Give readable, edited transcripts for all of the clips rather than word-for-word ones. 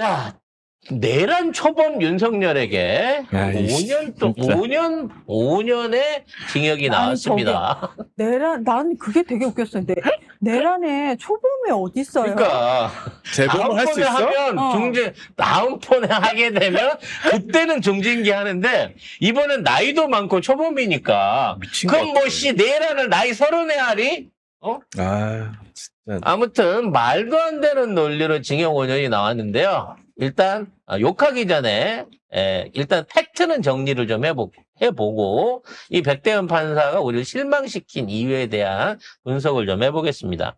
자, 내란 초범 윤석열에게 아이씨, 5년의 징역이 나왔습니다. 난 그게 되게 웃겼어요. 내란에 초범이 어디 있어요? 그러니까 재범을 할 수 있어? 하면 다음 폰에 하게 되면 그때는 중징계 하는데 이번엔 나이도 많고 초범이니까 미친 그럼 것 뭐 내란을 나이 30에 하리? 아, 진짜. 아무튼 말도 안 되는 논리로 징역 5년이 나왔는데요. 일단 욕하기 전에 일단 팩트는 정리를 좀 해보고 이 백대현 판사가 우리를 실망시킨 이유에 대한 분석을 좀 해보겠습니다.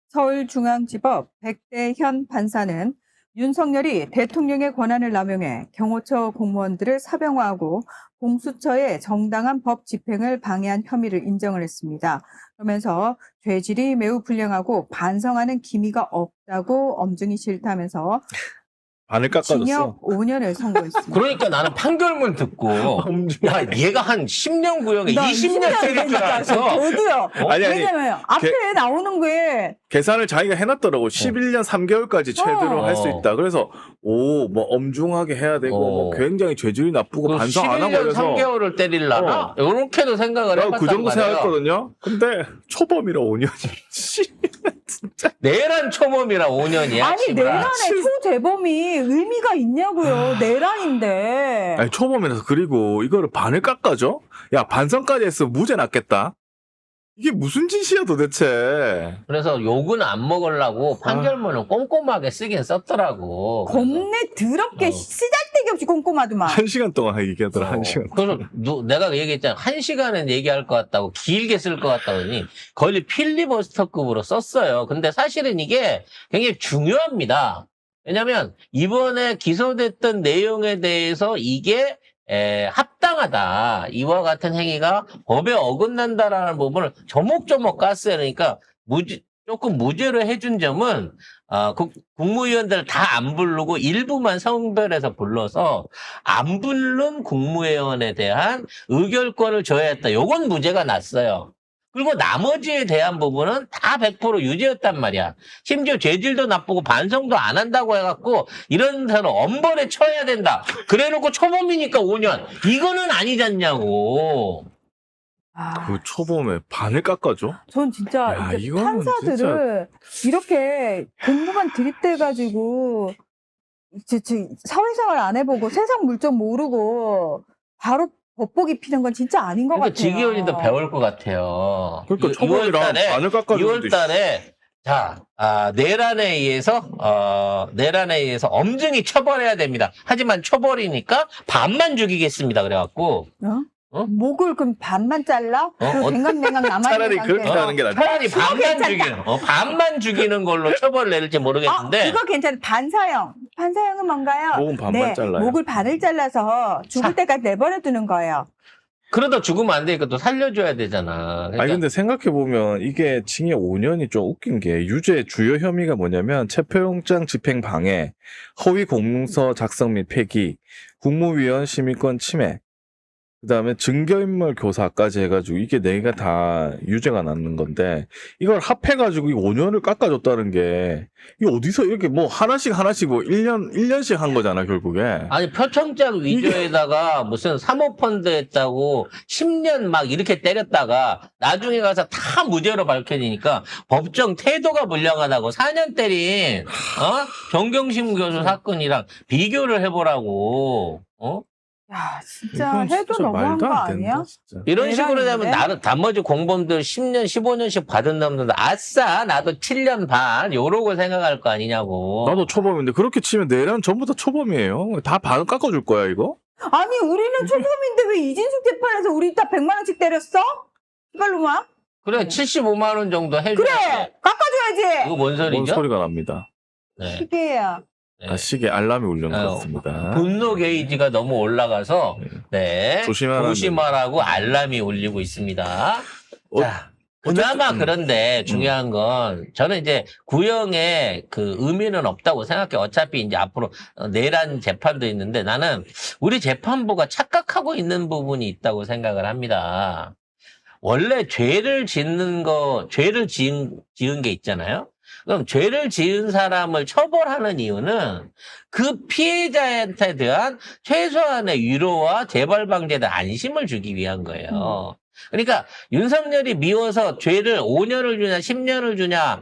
서울중앙지법 백대현 판사는 윤석열이 대통령의 권한을 남용해 경호처 공무원들을 사병화하고 공수처의 정당한 법 집행을 방해한 혐의를 인정을 했습니다. 그러면서 죄질이 매우 불량하고 반성하는 기미가 없다고 엄중히 싫다면서 반을 깎아줬어. 징역 5년을 선고했습니다. 그러니까 나는 판결문 듣고 야 얘가 한 10년 구형에 20년 때릴 줄 알았어. 저도요. 아니, 왜냐면 앞에 나오는 게 계산을 자기가 해놨더라고. 11년 3개월까지 최대로 할 수 있다. 그래서 뭐 엄중하게 해야 되고 뭐 굉장히 죄질이 나쁘고 반성 안 하고 11년 그래서 3개월을 때리려나? 이렇게도 생각을 해봤단 그 정도 말이에요. 생각했거든요. 근데 초범이라 5년이 진짜. 내란 초범이라 5년이야. 아니 내란의 초재범이 의미가 있냐고요. 내란인데. 아니 초범이라서 그리고 이거를 반을 깎아줘? 야 반성까지 했으면 무죄 났겠다. 이게 무슨 짓이야 도대체. 그래서 욕은 안 먹으려고 판결문을 꼼꼼하게 쓰긴 썼더라고. 겁내 더럽게 쓰잘데기 없이 꼼꼼하더만. 1시간 동안 얘기하더라. 1시간. 그래서 내가 얘기했잖아. 1시간은 얘기할 것 같다고 길게 쓸 것 같다더니 거의 필리버스터급으로 썼어요. 근데 사실은 이게 굉장히 중요합니다. 왜냐면 이번에 기소됐던 내용에 대해서 이게 합당하다. 이와 같은 행위가 법에 어긋난다라는 부분을 조목조목 깠어요. 그러니까 조금 무죄로 해준 점은 국무위원들 다 안 부르고 일부만 성별해서 불러서 안 부른 국무위원에 대한 의결권을 줘야 했다. 요건 무죄가 났어요. 그리고 나머지에 대한 부분은 다 100% 유죄였단 말이야. 심지어 죄질도 나쁘고 반성도 안 한다고 해갖고 이런 사람 엄벌에 처해야 된다. 그래놓고 초범이니까 5년. 이거는 아니지 않냐고. 그 초범에 반을 깎아줘? 전 진짜 야, 이제 이거는 판사들을 이렇게 공부만 들이대가지고 사회생활 안 해보고 세상 물정 모르고 바로 법보기 피는 건 진짜 아닌 것 같아요. 지기현이도 배울 것 같아요. 그러니까 초범이랑 반을 깎아주는 2월달에 내란에 의해서 엄중히 처벌해야 됩니다. 하지만 초벌이니까 반만 죽이겠습니다. 그래갖고 목을 그럼 반만 잘라? 그리고 댕강댕강 남아있는 차라리 그렇게 하는 게 낫다. 차라리 반만 죽이는 걸로 처벌을 내릴지 모르겠는데. 그거 괜찮아. 반사형은 뭔가요? 목은 반만 잘라요. 목을 반을 잘라서 죽을 때까지 내버려 두는 거예요. 그러다 죽으면 안 되니까 또 살려줘야 되잖아. 그러니까 아니 근데 생각해보면 이게 징역 5년이 좀 웃긴 게 유죄 주요 혐의가 뭐냐면 체포영장 집행 방해, 허위 공문서 작성 및 폐기, 국무위원 시민권 침해, 그다음에 증거인멸 교사까지 해가지고 이게 4개가 다 유죄가 났는 건데 이걸 합해가지고 5년을 깎아줬다는 게 이게 어디서 이렇게 뭐 하나씩 뭐 1년씩 한 거잖아 결국에. 아니 표창장 위조에다가 무슨 사모펀드 했다고 10년 막 이렇게 때렸다가 나중에 가서 다 무죄로 밝혀지니까 법정 태도가 불량하다고 4년 때린 정경심 교수 사건이랑 비교를 해보라고. 야, 진짜 해도 너무한 거 아니야? 진짜. 이런 식으로 되면 대단한데? 나머지 공범들 10년, 15년씩 받은 놈들도 아싸 나도 7년 반 요러고 생각할 거 아니냐고. 나도 초범인데 그렇게 치면 내란 전부 다 초범이에요. 다 반 깎아줄 거야 이거? 아니, 우리는 초범인데 왜 이진숙 재판에서 우리 다 100만 원씩 때렸어? 이걸로만? 그래 75만 원 정도 해줘. 그래! 깎아줘야지! 이거 뭔 소리죠? 뭔 소리가 납니다. 네. 시계야. 네. 시계 알람이 울린 것 같습니다. 분노 게이지가 너무 올라가서 네 조심하라고 알람이 울리고 있습니다. 자, 그나마 그런데 중요한 건 저는 이제 구형에 그 의미는 없다고 생각해. 어차피 이제 앞으로 내란 재판도 있는데 나는 우리 재판부가 착각하고 있는 부분이 있다고 생각을 합니다. 원래 죄를 지은 게 있잖아요. 그럼 죄를 지은 사람을 처벌하는 이유는 그 피해자한테 대한 최소한의 위로와 재발 방지에 대한 안심을 주기 위한 거예요. 그러니까 윤석열이 미워서 죄를 5년을 주냐 10년을 주냐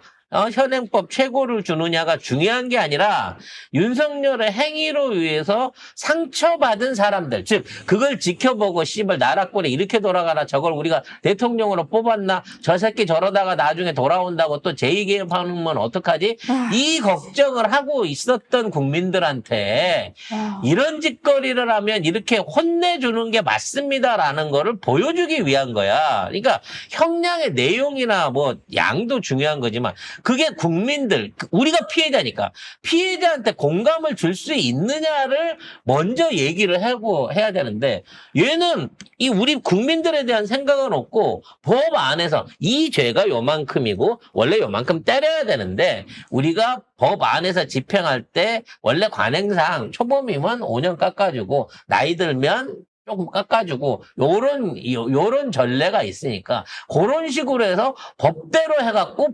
현행법 최고를 주느냐가 중요한 게 아니라 윤석열의 행위로 인해서 상처받은 사람들, 즉 그걸 지켜보고 씨발 나라꼴이 이렇게 돌아가나 저걸 우리가 대통령으로 뽑았나 저 새끼 저러다가 나중에 돌아온다고 또 제2개입하면 어떡하지? 이 걱정을 하고 있었던 국민들한테 이런 짓거리를 하면 이렇게 혼내주는 게 맞습니다라는 거를 보여주기 위한 거야. 그러니까 형량의 내용이나 뭐 양도 중요한 거지만 그게 국민들, 우리가 피해자니까 피해자한테 공감을 줄 수 있느냐를 먼저 얘기를 하고 해야 되는데 얘는 이 우리 국민들에 대한 생각은 없고 법 안에서 이 죄가 요만큼이고 원래 요만큼 때려야 되는데 우리가 법 안에서 집행할 때 원래 관행상 초범이면 5년 깎아주고 나이 들면 조금 깎아주고 요런 전례가 있으니까 그런 식으로 해서 법대로 해갖고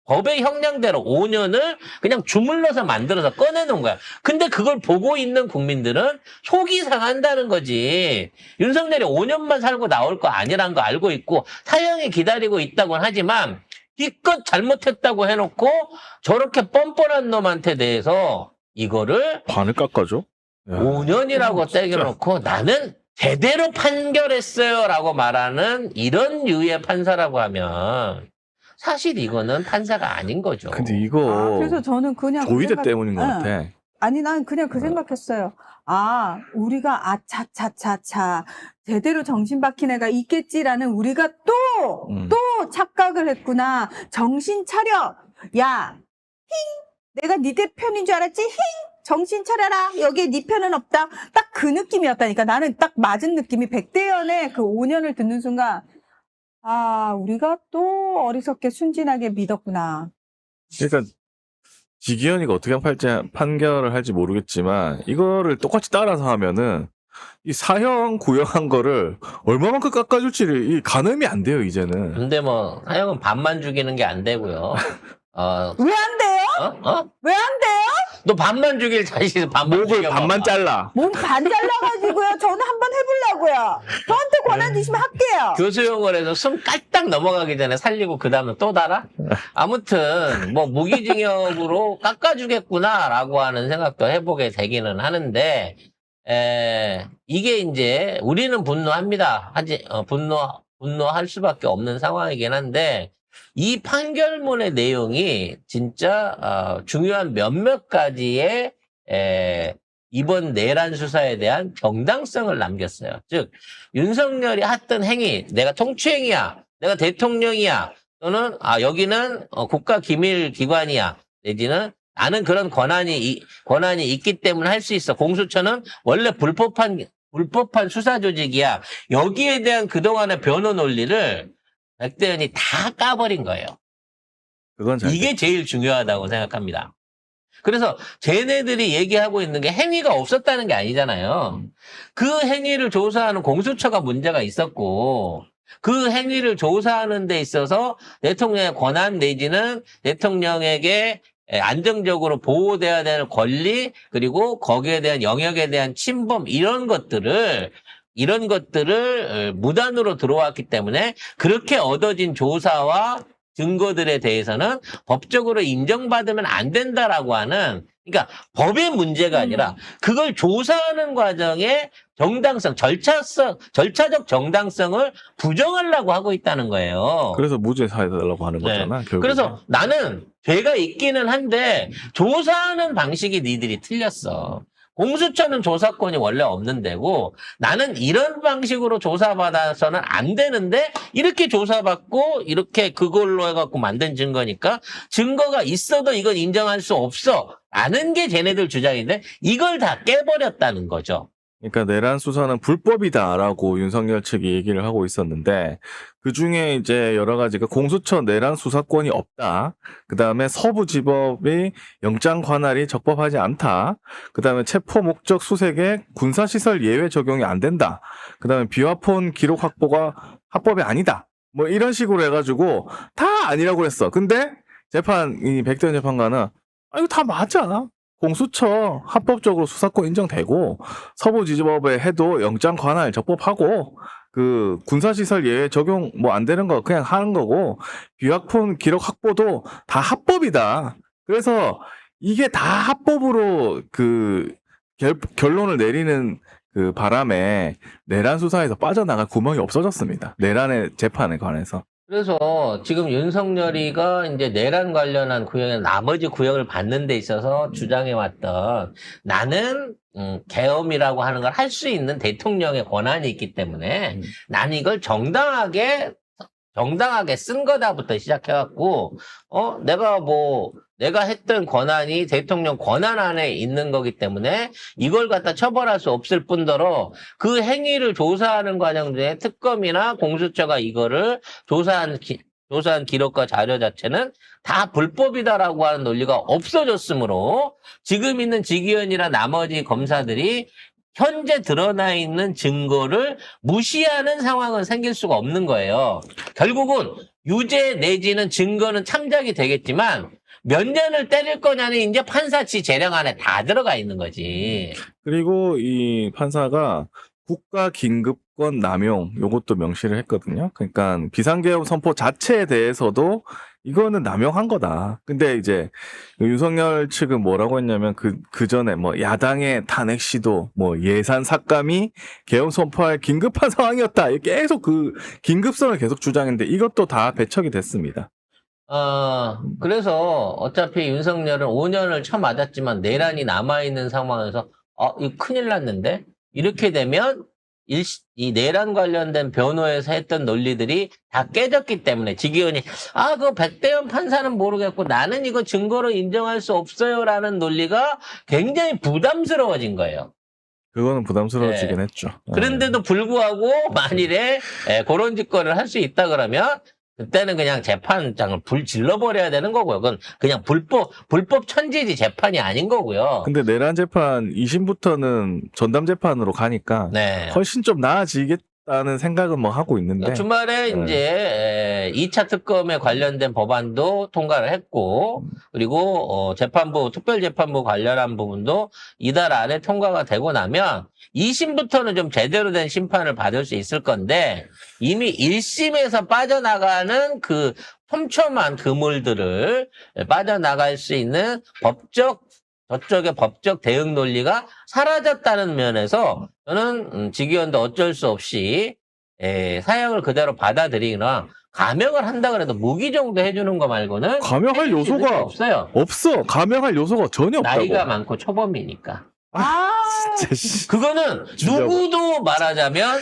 법의 형량대로 5년을 그냥 주물러서 만들어서 꺼내놓은 거야. 근데 그걸 보고 있는 국민들은 속이 상한다는 거지. 윤석열이 5년만 살고 나올 거 아니란 거 알고 있고 사형이 기다리고 있다고는 하지만 기껏 잘못했다고 해놓고 저렇게 뻔뻔한 놈한테 대해서 이거를 반을 깎아줘? 야. 5년이라고 떼겨놓고 나는 제대로 판결했어요 라고 말하는 이런 류의 판사라고 하면 사실 이거는 판사가 아닌 거죠. 근데 이거 그래서 저는 그냥 조이대 때문인 것 같아. 아니, 난 그냥 그 생각했어요. 우리가 아차차차차 제대로 정신 박힌 애가 있겠지라는 우리가 또 착각을 했구나. 정신 차려. 야, 내가 네 편인 줄 알았지? 정신 차려라. 여기에 네 편은 없다. 딱 그 느낌이었다니까. 나는 딱 맞은 느낌이 백대연의 그 5년을 듣는 순간 우리가 또 어리석게 순진하게 믿었구나. 그러니까 지기현이가 어떻게 판결을 할지 모르겠지만 이거를 똑같이 따라서 하면은 이 사형 구형한 거를 얼마만큼 깎아줄지를 이 가늠이 안 돼요 이제는. 근데 뭐 사형은 반만 죽이는 게 안 되고요. 왜 안 돼요? 왜 안 돼요? 너 반만 죽일 자신 반만 목을 죽여봐봐. 반만 잘라. 몸 반 잘라가지고요. 저는 한번 해보려고요. 저한테 권한 주시면 할게요. 교수용을 해서 숨 깔딱 넘어가기 전에 살리고 그 다음에 또 달아? 아무튼 뭐 무기징역으로 깎아주겠구나라고 하는 생각도 해보게 되기는 하는데 이게 이제 우리는 분노합니다. 분노할 수밖에 없는 상황이긴 한데 이 판결문의 내용이 진짜 중요한 몇몇 가지의 이번 내란 수사에 대한 정당성을 남겼어요. 즉 윤석열이 했던 행위, 내가 통치행위야, 내가 대통령이야, 또는 여기는 국가기밀기관이야, 내지는 나는 그런 권한이 있기 때문에 할 수 있어. 공수처는 원래 불법한 수사 조직이야. 여기에 대한 그동안의 변호 논리를 백대현이 다 까버린 거예요. 그건 잘 이게 제일 중요하다고 생각합니다. 그래서 쟤네들이 얘기하고 있는 게 행위가 없었다는 게 아니잖아요. 그 행위를 조사하는 공수처가 문제가 있었고 그 행위를 조사하는 데 있어서 대통령의 권한 내지는 대통령에게 안정적으로 보호돼야 되는 권리 그리고 거기에 대한 영역에 대한 침범 이런 것들을 무단으로 들어왔기 때문에 그렇게 얻어진 조사와 증거들에 대해서는 법적으로 인정받으면 안 된다라고 하는, 그러니까 법의 문제가 아니라 그걸 조사하는 과정의 정당성, 절차적 정당성을 부정하려고 하고 있다는 거예요. 그래서 무죄 사해달라고 하는 거잖아. 결국에. 그래서 나는 죄가 있기는 한데 조사하는 방식이 니들이 틀렸어. 공수처는 조사권이 원래 없는 데고 나는 이런 방식으로 조사받아서는 안 되는데 이렇게 조사받고 이렇게 그걸로 해갖고 만든 증거니까 증거가 있어도 이건 인정할 수 없어 라는 게 쟤네들 주장인데 이걸 다 깨버렸다는 거죠. 그러니까 내란 수사는 불법이다라고 윤석열 측이 얘기를 하고 있었는데 그 중에 이제 여러 가지가 공수처 내란 수사권이 없다. 그 다음에 서부지법이 영장 관할이 적법하지 않다. 그 다음에 체포 목적 수색에 군사시설 예외 적용이 안 된다. 그 다음에 비화폰 기록 확보가 합법이 아니다. 뭐 이런 식으로 해가지고 다 아니라고 했어. 근데 이 백대현 재판관은 아, 이거 다 맞아. 공수처 합법적으로 수사권 인정되고 서부지법에 해도 영장 관할 적법하고 그 군사시설 예외 적용 뭐 안 되는 거 그냥 하는 거고 비확품 기록 확보도 다 합법이다. 그래서 이게 다 합법으로 그 결론을 내리는 그 바람에 내란 수사에서 빠져나갈 구멍이 없어졌습니다. 내란의 재판에 관해서. 그래서 지금 윤석열이가 이제 내란 관련한 구형에 나머지 구형을 받는 데 있어서 주장해왔던 나는 계엄이라고 하는 걸 할 수 있는 대통령의 권한이 있기 때문에 나는 이걸 정당하게 쓴 거다부터 시작해갖고 내가 했던 권한이 대통령 권한 안에 있는 거기 때문에 이걸 갖다 처벌할 수 없을 뿐더러 그 행위를 조사하는 과정 중에 특검이나 공수처가 이거를 조사한 기록과 자료 자체는 다 불법이다라고 하는 논리가 없어졌으므로 지금 있는 지기현이나 나머지 검사들이 현재 드러나 있는 증거를 무시하는 상황은 생길 수가 없는 거예요. 결국은 유죄 내지는 증거는 참작이 되겠지만 몇 년을 때릴 거냐는 이제 판사치 재량 안에 다 들어가 있는 거지. 그리고 이 판사가 국가 긴급권 남용 요것도 명시를 했거든요. 그러니까 비상계엄 선포 자체에 대해서도 이거는 남용한 거다. 근데 이제 윤석열 측은 뭐라고 했냐면 그 전에 뭐 야당의 탄핵 시도 뭐 예산 삭감이 계엄 선포할 긴급한 상황이었다. 계속 그 긴급성을 계속 주장했는데 이것도 다 배척이 됐습니다. 그래서 어차피 윤석열은 5년을 쳐맞았지만 내란이 남아있는 상황에서 이거 큰일 났는데 이렇게 되면 이 내란 관련된 변호에서 했던 논리들이 다 깨졌기 때문에 지기현이 그 백대현 판사는 모르겠고 나는 이거 증거로 인정할 수 없어요라는 논리가 굉장히 부담스러워진 거예요. 그거는 부담스러워지긴 했죠. 그런데도 불구하고 만일에 그런 짓거리를 할 수 있다 그러면 그때는 그냥 재판장을 불 질러버려야 되는 거고요. 그건 그냥 불법 천지지 재판이 아닌 거고요. 근데 내란 재판 2심부터는 전담 재판으로 가니까 네. 훨씬 좀 나아지겠다는 생각은 뭐 하고 있는데 주말에 이제 2차 특검에 관련된 법안도 통과를 했고 그리고 재판부 특별재판부 관련한 부분도 이달 안에 통과가 되고 나면 2심부터는 좀 제대로 된 심판을 받을 수 있을 건데 이미 1심에서 빠져나가는 그 촘촘한 그물들을 빠져나갈 수 있는 저쪽의 법적 대응 논리가 사라졌다는 면에서 저는 지기현도 어쩔 수 없이 사형을 그대로 받아들이거나 감형을 한다 그래도 무기 정도 해주는 거 말고는 감형할 요소가 없어요. 없어. 감형할 요소가 전혀 없다고. 나이가 많고 초범이니까. 진짜 씨. 그거는 진짜 누구도 말하자면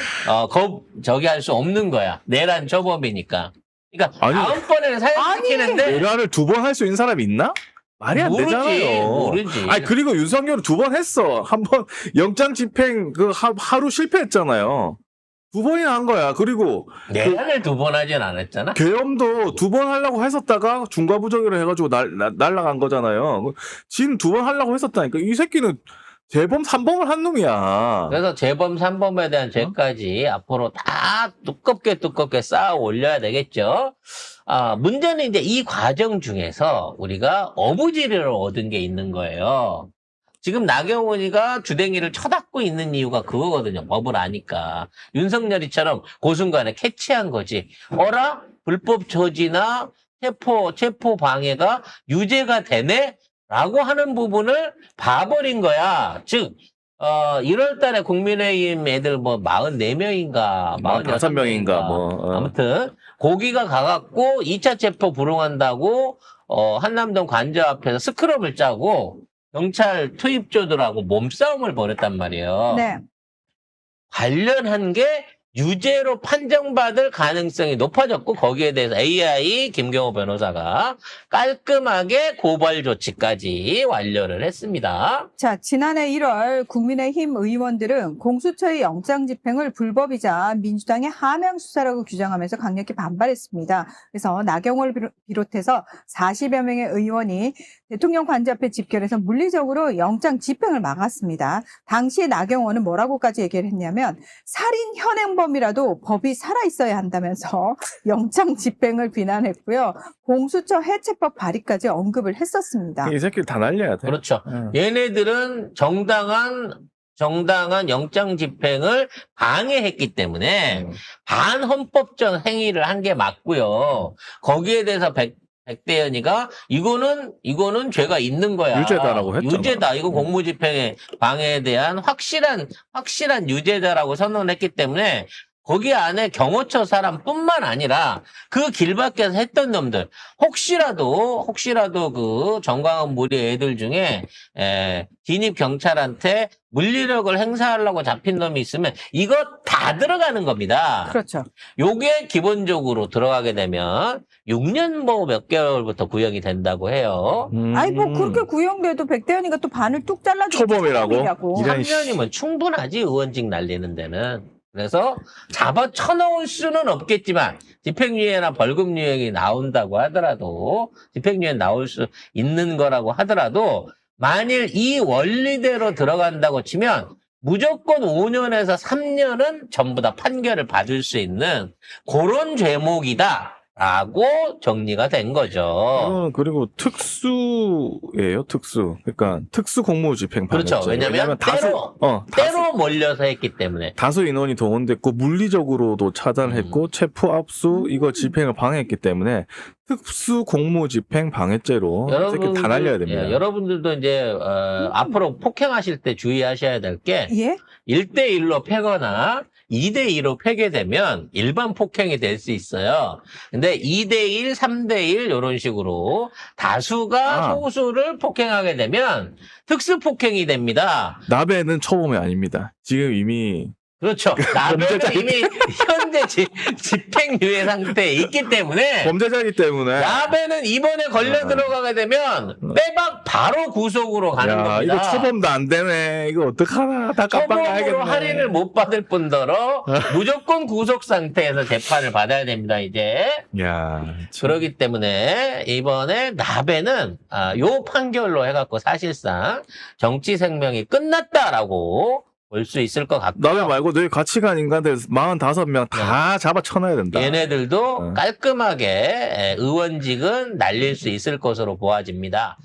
저기 할 수 없는 거야. 내란 초범이니까. 그러니까 아니, 다음번에는 사형시키는데 내란을 2번 할 수 있는 사람이 있나? 말이 안 되잖아요. 모르지. 아니 그리고 윤석열은 2번 했어. 한 번 영장 집행 하루 실패했잖아요. 2번이나 한 거야. 그리고 내란을 2번 하진 않았잖아. 계엄도 2번 하려고 했었다가 중과부정으로 해가지고 날라간 거잖아요. 지금 2번 하려고 했었다니까. 이 새끼는 재범 3범을 한 놈이야. 그래서 재범 3범에 대한 죄까지 앞으로 다 두껍게 쌓아 올려야 되겠죠. 문제는 이제 이 과정 중에서 우리가 어부지리를 얻은 게 있는 거예요. 지금 나경원이가 주댕이를 쳐닫고 있는 이유가 그거거든요. 법을 아니까. 윤석열이처럼 그 순간에 캐치한 거지. 불법 저지나 체포 방해가 유죄가 되네? 라고 하는 부분을 봐버린 거야. 즉, 1월 달에 국민의힘 애들 44명인가, 45명인가, 아무튼, 고기가 가갖고 2차 체포 불응한다고, 한남동 관저 앞에서 스크럽을 짜고, 경찰 투입조들하고 몸싸움을 벌였단 말이에요. 네. 관련한 게 유죄로 판정받을 가능성이 높아졌고 거기에 대해서 AI 김경호 변호사가 깔끔하게 고발 조치까지 완료를 했습니다. 자, 지난해 1월 국민의힘 의원들은 공수처의 영장 집행을 불법이자 민주당의 하명 수사라고 규정하면서 강력히 반발했습니다. 그래서 나경원을 비롯해서 40여 명의 의원이 대통령 관저 앞에 집결해서 물리적으로 영장 집행을 막았습니다. 당시에 나경원은 뭐라고까지 얘기를 했냐면 살인 현행범 공범이라도 법이 살아있어야 한다면서 영장 집행을 비난했고요. 공수처 해체법 발의까지 언급을 했었습니다. 이 새끼 다 날려야 돼. 그렇죠. 응. 얘네들은 정당한 영장 집행을 방해했기 때문에 반헌법적 행위를 한 게 맞고요. 거기에 대해서 백대현이가 이거는 죄가 있는 거야. 유죄다라고 했잖아. 유죄다. 이거 공무집행의 방해에 대한 확실한 유죄다라고 선언했기 때문에 거기 안에 경호처 사람뿐만 아니라 그 길 밖에서 했던 놈들 혹시라도 그 정광훈 무리 애들 중에 진입 경찰한테 물리력을 행사하려고 잡힌 놈이 있으면 이거 다 들어가는 겁니다. 그렇죠. 요게 기본적으로 들어가게 되면 6년 뭐 몇 개월부터 구형이 된다고 해요. 아니 뭐 그렇게 구형돼도 백대현이가 또 반을 뚝 잘라주고 초범이라고? 이런 3년이면 충분하지 의원직 날리는 데는. 그래서 잡아 쳐넣을 수는 없겠지만 집행유예나 벌금유예가 나온다고 하더라도 집행유예 나올 수 있는 거라고 하더라도 만일 이 원리대로 들어간다고 치면 무조건 5년에서 3년은 전부 다 판결을 받을 수 있는 그런 죄목이다. 라고 정리가 된 거죠. 그리고 특수예요, 특수. 그러니까 특수 공무집행 방해죄. 그렇죠. 왜냐면 때로 몰려서 했기 때문에. 다수 인원이 동원됐고 물리적으로도 차단했고 체포 압수 이거 집행을 방해했기 때문에 특수 공무집행 방해죄로 이렇게 다 날려야 됩니다. 예, 여러분들도 이제 앞으로 폭행하실 때 주의하셔야 될 게 예? 1대1로 패거나 2대2로 패게 되면 일반 폭행이 될 수 있어요. 근데 2대1, 3대1 이런 식으로 다수가 소수를 폭행하게 되면 특수폭행이 됩니다. 나베는 초범이 아닙니다. 지금 이미 그렇죠. 나베는 이미 현재 집행유예 상태에 있기 때문에 범죄자이기 때문에 나베는 이번에 걸려 들어가게 되면 빼박 바로 구속으로 가는 겁니다. 이거 초범도 안 되네. 이거 어떡하나. 다 깜빡하겠네. 초범으로 할인을 못 받을 뿐더러 무조건 구속 상태에서 재판을 받아야 됩니다. 이제. 야, 그렇기 때문에 이번에 나베는 요 판결로 해갖고 사실상 정치 생명이 끝났다라고 볼 수 있을 것 같고요. 나베 말고 너희 가치관 인간들 45명 다 잡아 쳐놔야 된다. 얘네들도 깔끔하게 의원직은 날릴 수 있을 것으로 보아집니다.